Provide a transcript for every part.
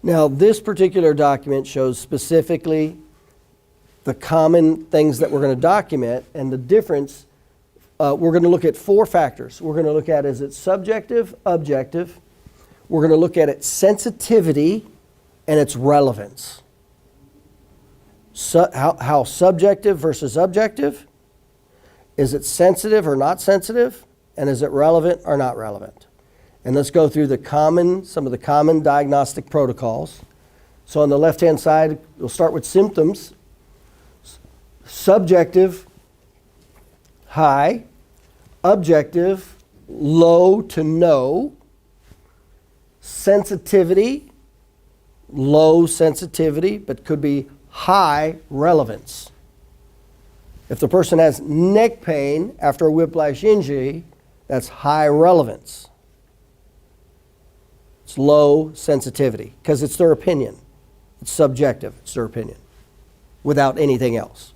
Now, this particular document shows specifically the common things that we're going to document, and the difference. We're going to look at 4 factors. We're going to look at, is it subjective, objective? We're going to look at its sensitivity and its relevance. How subjective versus objective? Is it sensitive or not sensitive? And is it relevant or not relevant? And let's go through some of the common diagnostic protocols. So on the left-hand side, we'll start with symptoms. Subjective, high. Objective, low to no. Sensitivity, low sensitivity, but could be high relevance. If the person has neck pain after a whiplash injury, that's high relevance. It's low sensitivity because it's their opinion. It's subjective, it's their opinion, without anything else.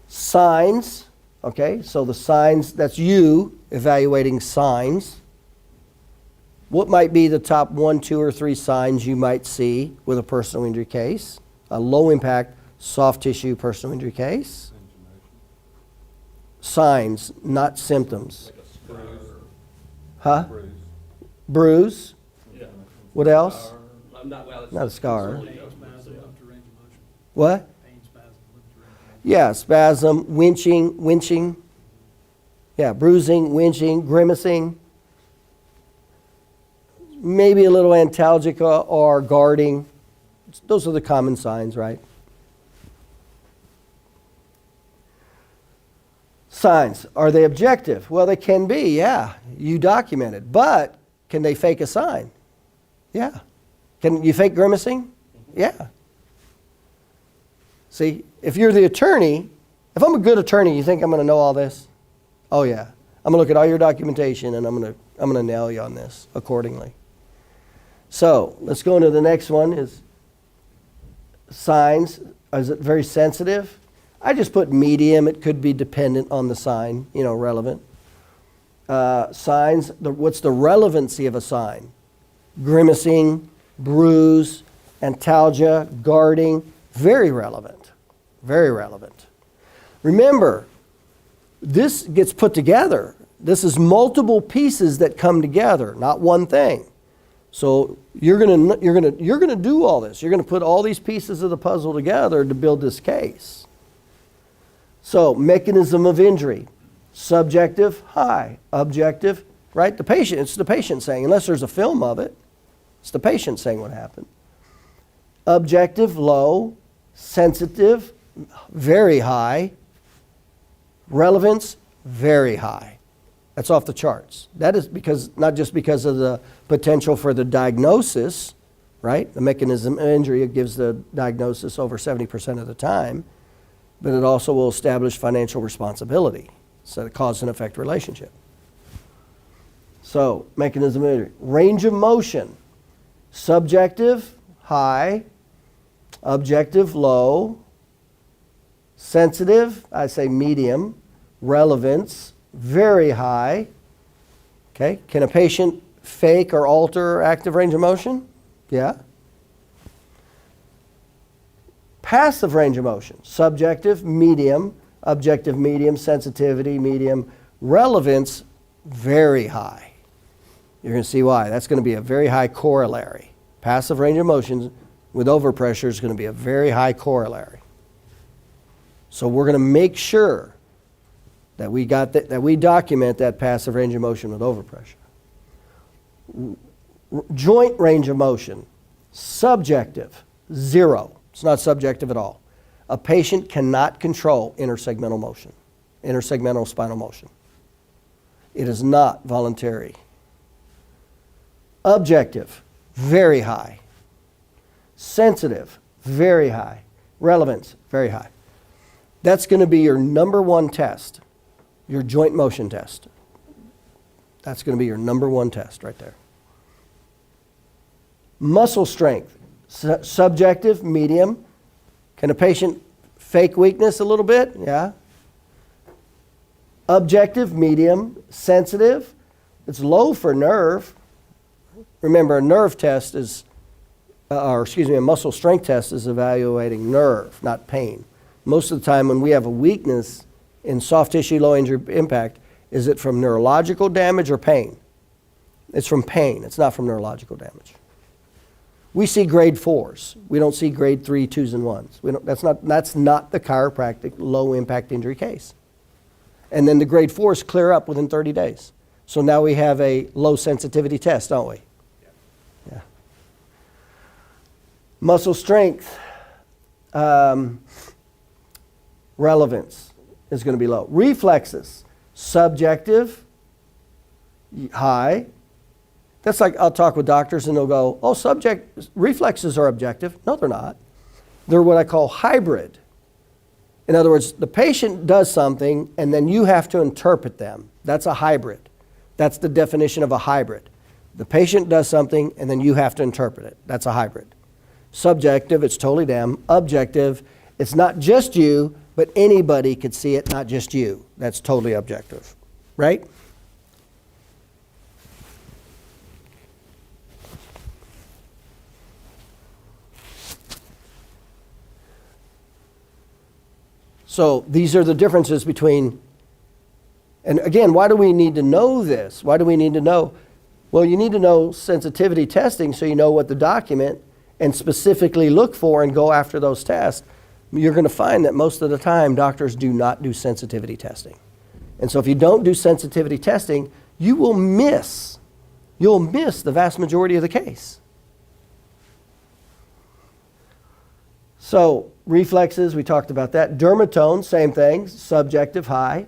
Signs, okay, so the signs, that's you evaluating signs. What might be the top 1, 2, or 3 signs you might see with a personal injury case? A low impact, soft tissue personal injury case. Signs, not symptoms. Like a bruise. Huh? Bruise. Bruise. Yeah. What else? Not a scar. It's What? Yeah, spasm, winching. Yeah, bruising, winching, grimacing. Maybe a little antalgica or guarding. Those are the common signs, right? Signs, are they objective? Well, they can be, yeah. You document it. But can they fake a sign? Yeah. Can you fake grimacing? Yeah. See, if you're the attorney, if I'm a good attorney, you think I'm going to know all this? Oh yeah. I'm going to look at all your documentation and I'm going to nail you on this accordingly. So, let's go into the next one is signs. Is it very sensitive? I just put medium. It could be dependent on the sign, relevant. Signs, what's the relevancy of a sign? Grimacing, bruise, antalgia, guarding, very relevant. Very relevant. Remember, this gets put together. This is multiple pieces that come together, not one thing. So you're gonna do all this. You're gonna put all these pieces of the puzzle together to build this case. So mechanism of injury, subjective, high, objective, right? It's the patient saying, unless there's a film of it, it's the patient saying what happened. Objective, low, sensitive, very high, relevance, very high. That's off the charts. That is not just because of the potential for the diagnosis, right? The mechanism of injury, it gives the diagnosis over 70% of the time, but it also will establish financial responsibility. So the cause and effect relationship. So, mechanism of injury. Range of motion. Subjective, high. Objective, low. Sensitive, I say medium. Relevance, very high. Okay, can a patient fake or alter active range of motion? Yeah. Passive range of motion, subjective, medium, objective, medium, sensitivity, medium, relevance, very high. You're going to see why. That's going to be a very high corollary. Passive range of motion with overpressure is going to be a very high corollary. So we're going to make sure that we document that passive range of motion with overpressure. Joint range of motion, subjective, 0. It's not subjective at all. A patient cannot control intersegmental motion, intersegmental spinal motion. It is not voluntary. Objective, very high. Sensitive, very high. Relevance, very high. That's going to be your number 1 test, your joint motion test. That's going to be your number 1 test right there. Muscle strength, subjective, medium. Can a patient fake weakness a little bit? Yeah. Objective, medium. Sensitive, it's low for nerve. Remember, a nerve test is a muscle strength test is evaluating nerve, not pain. Most of the time when we have a weakness in soft tissue low injury impact, is it from neurological damage or pain? It's from pain. It's not from neurological damage. We see grade 4s. We don't see grade 3, 2s, and 1s. That's not the chiropractic low impact injury case. And then the grade 4s clear up within 30 days. So now we have a low sensitivity test, don't we? Yeah. Muscle strength relevance is going to be low. Reflexes, subjective, high. That's like I'll talk with doctors and they'll go, oh, reflexes are objective. No, they're not. They're what I call hybrid. In other words, the patient does something and then you have to interpret them. That's a hybrid. That's the definition of a hybrid. The patient does something and then you have to interpret it. That's a hybrid. Subjective, it's totally them. Objective, it's not just you, but anybody could see it, not just you. That's totally objective, right? So these are the differences between, and again, why do we need to know this? Why do we need to know? Well, you need to know sensitivity testing so you know what to document and specifically look for and go after those tests. You're going to find that most of the time doctors do not do sensitivity testing. And so if you don't do sensitivity testing, you will miss the vast majority of the case. So reflexes, we talked about that. Dermatome, same thing, subjective, high.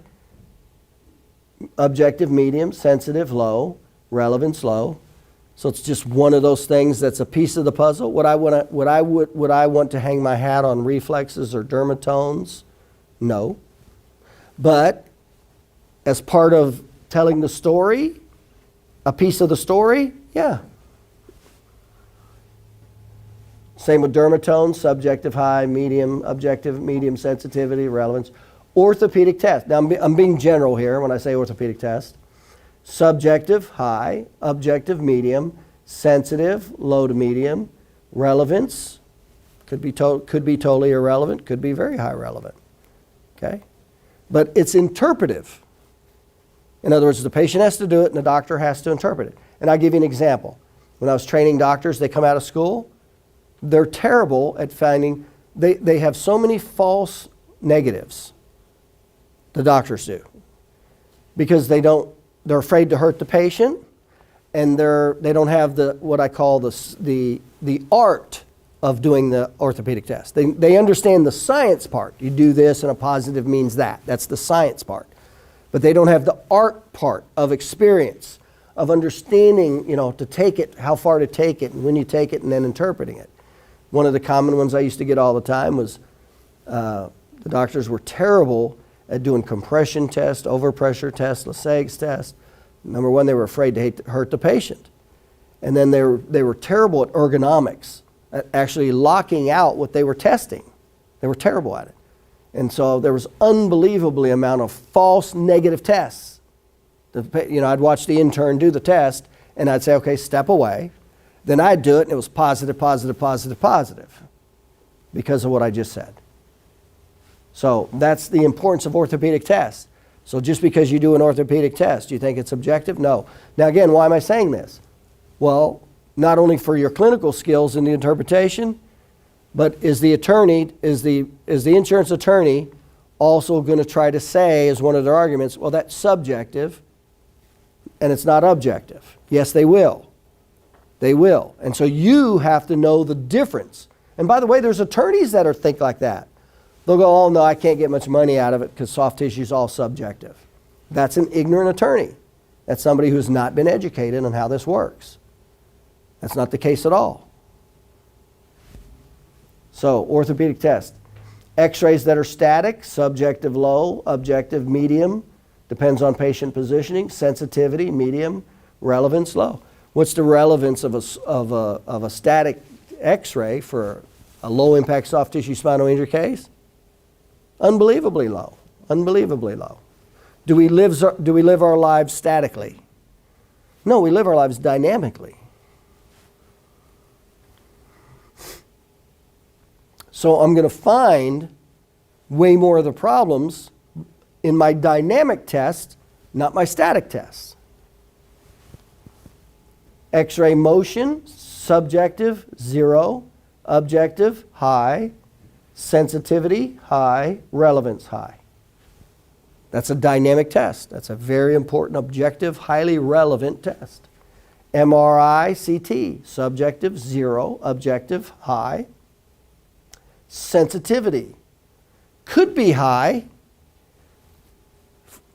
Objective, medium. Sensitive, low. Relevance, low. So it's just one of those things that's a piece of the puzzle. Would I want to hang my hat on reflexes or dermatomes? No. But as part of telling the story, a piece of the story, yeah. Same with dermatome, subjective, high, medium, objective, medium sensitivity, relevance. Orthopedic test. Now I'm being general here when I say orthopedic test. Subjective, high, objective, medium, sensitive, low to medium, relevance, could be totally irrelevant, could be very high relevant. Okay? But it's interpretive. In other words, the patient has to do it and the doctor has to interpret it. And I'll give you an example. When I was training doctors, they come out of school, they're terrible at finding, they have so many false negatives, the doctors do, because they're afraid to hurt the patient, and they don't have what I call the art of doing the orthopedic test. They understand the science part. You do this and a positive means that. That's the science part. But they don't have the art part of experience, of understanding, to take it, how far to take it, and when you take it, and then interpreting it. One of the common ones I used to get all the time was the doctors were terrible at doing compression tests, overpressure tests, Lasag's test. Number one, they were afraid to hurt the patient. And then they were terrible at ergonomics, at actually locking out what they were testing. They were terrible at it. And so there was unbelievably amount of false negative tests. I'd watch the intern do the test, and I'd say, okay, step away. Then I'd do it, and it was positive, positive, positive, positive, because of what I just said. So that's the importance of orthopedic tests. So just because you do an orthopedic test, do you think it's objective? No. Now again, why am I saying this? Well, not only for your clinical skills in the interpretation, but is the insurance attorney also going to try to say, as one of their arguments, well, that's subjective and it's not objective? Yes, they will. They will. And so you have to know the difference. And by the way, there's attorneys that think like that. They'll go, oh no, I can't get much money out of it because soft tissue is all subjective. That's an ignorant attorney. That's somebody who's not been educated on how this works. That's not the case at all. So, orthopedic test. X-rays that are static, subjective low, objective medium, depends on patient positioning, sensitivity medium, relevance low. What's the relevance of a static X-ray for a low impact soft tissue spinal injury case? Unbelievably low. Unbelievably low. Do we live our lives statically? No, we live our lives dynamically. So I'm going to find way more of the problems in my dynamic test, not my static test. X-ray motion, subjective, 0. Objective, high. Sensitivity, high. Relevance, high. That's a dynamic test. That's a very important, objective, highly relevant test. MRI, CT, subjective, 0. Objective, high. Sensitivity could be high.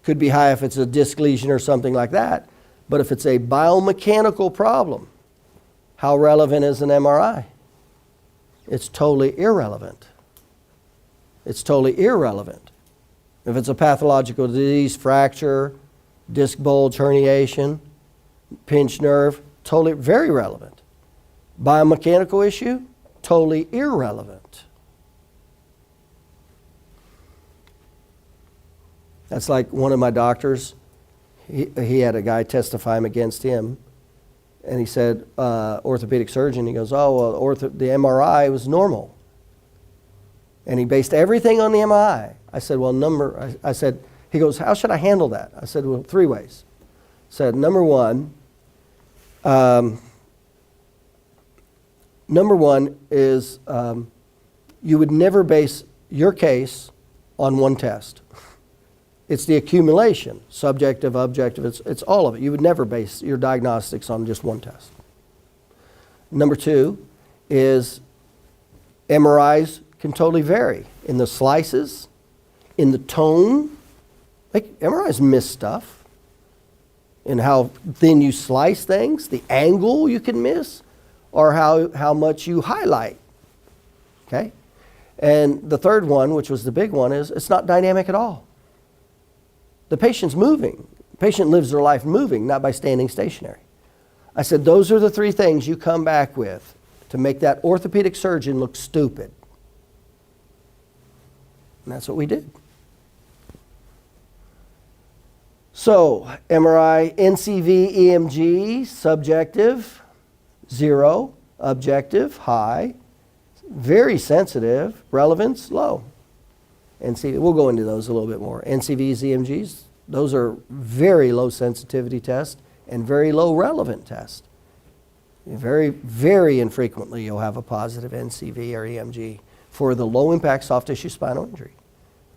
Could be high if it's a disc lesion or something like that. But if it's a biomechanical problem, how relevant is an MRI? It's totally irrelevant. It's totally irrelevant. If it's a pathological disease, fracture, disc bulge herniation, pinched nerve, totally very relevant. Biomechanical issue, totally irrelevant. That's like one of my doctors, he had a guy testify him against him, and he said, orthopedic surgeon, he goes, oh, well, the MRI was normal. And he based everything on the MRI. I said, well, I said, he goes, how should I handle that? I said, well, 3 ways. I said, number one is you would never base your case on one test. It's the accumulation, subjective, objective, it's all of it. You would never base your diagnostics on just one test. Number 2 is MRIs can totally vary in the slices, in the tone. Like MRIs miss stuff. In how thin you slice things, the angle you can miss, or how much you highlight. Okay? And the third one, which was the big one, is it's not dynamic at all. The patient's moving. The patient lives their life moving, not by standing stationary. I said, those are the 3 things you come back with to make that orthopedic surgeon look stupid. And that's what we did. So, MRI, NCV, EMG, subjective, 0. Objective, high. Very sensitive. Relevance, low. NCV, we'll go into those a little bit more. NCVs, EMGs, those are very low sensitivity tests and very low relevant tests. Very, very infrequently you'll have a positive NCV or EMG for the low impact soft tissue spinal injury.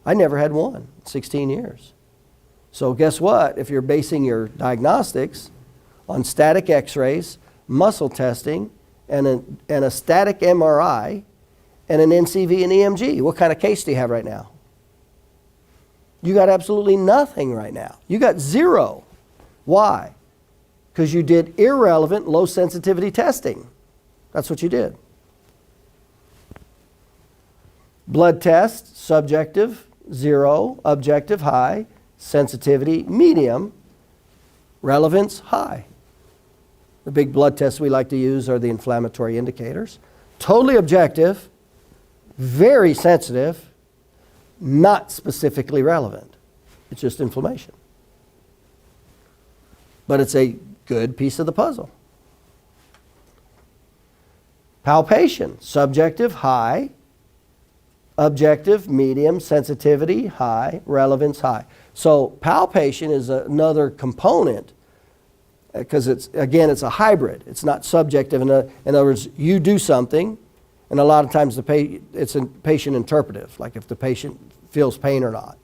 I never had one in 16 years. So guess what? If you're basing your diagnostics on static x-rays, muscle testing, and a static MRI, and an NCV and EMG, what kind of case do you have right now? You got absolutely nothing right now. You got 0. Why? Because you did irrelevant low sensitivity testing. That's what you did. Blood test, subjective, 0. Objective, high. Sensitivity, medium. Relevance, high. The big blood tests we like to use are the inflammatory indicators. Totally objective, very sensitive, not specifically relevant. It's just inflammation. But it's a good piece of the puzzle. Palpation, subjective, high. Objective, medium. Sensitivity, high. Relevance, high. So palpation is another component because it's a hybrid. It's not subjective. In other words, you do something, and a lot of times it's a patient interpretive, like if the patient feels pain or not.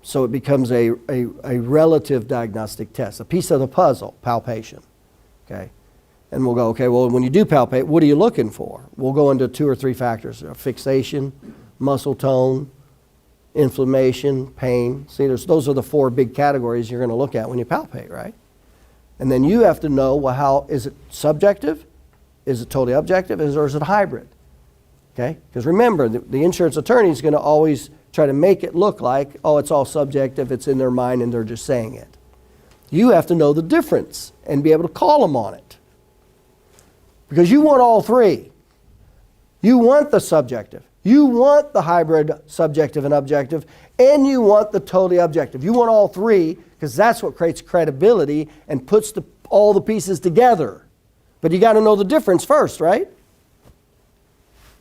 So it becomes a relative diagnostic test, a piece of the puzzle, palpation. Okay? And we'll go, okay, well, when you do palpate, what are you looking for? We'll go into 2 or 3 factors: fixation, muscle tone, inflammation, pain. See, those are the 4 big categories you're going to look at when you palpate, right? And then you have to know, well, how is it subjective? Is it totally objective? Or is it hybrid? Okay? Because remember, the insurance attorney is going to always try to make it look like, oh, it's all subjective, it's in their mind, and they're just saying it. You have to know the difference and be able to call them on it. Because you want all 3. You want the subjective. You want the hybrid subjective and objective, and you want the totally objective. You want all 3 because that's what creates credibility and puts all the pieces together. But you got to know the difference first, right?